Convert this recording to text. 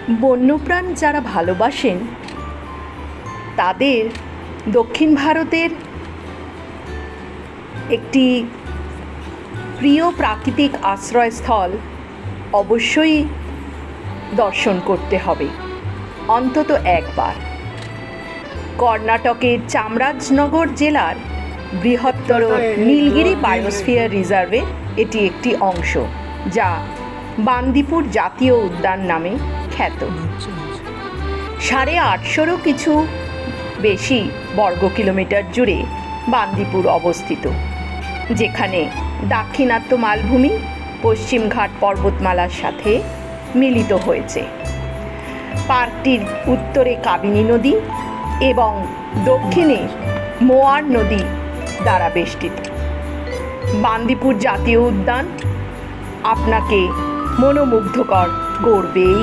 বন্যপ্রাণ যারা ভালোবাসেন তাদের দক্ষিণ ভারতের একটি প্রিয় প্রাকৃতিক আশ্রয়স্থল অবশ্যই দর্শন করতে হবে অন্তত একবার। কর্ণাটকের চামরাজনগর জেলার বৃহত্তর নীলগিরি বায়োস্ফিয়ার রিজার্ভের এটি একটি অংশ, যা বান্দিপুর জাতীয় উদ্যান নামে খ্যাত। 850 কিছু বেশি বর্গ কিলোমিটার জুড়ে বান্দিপুর অবস্থিত, যেখানে দাক্ষিণাত্য মালভূমি পশ্চিম ঘাট পর্বতমালার সাথে মিলিত হয়েছে। পার্কটির উত্তরে কাবিনী নদী এবং দক্ষিণে মোয়ার নদী দ্বারা বেষ্টিত। বান্দিপুর জাতীয় উদ্যান আপনাকে মনোমুগ্ধকর করবেই।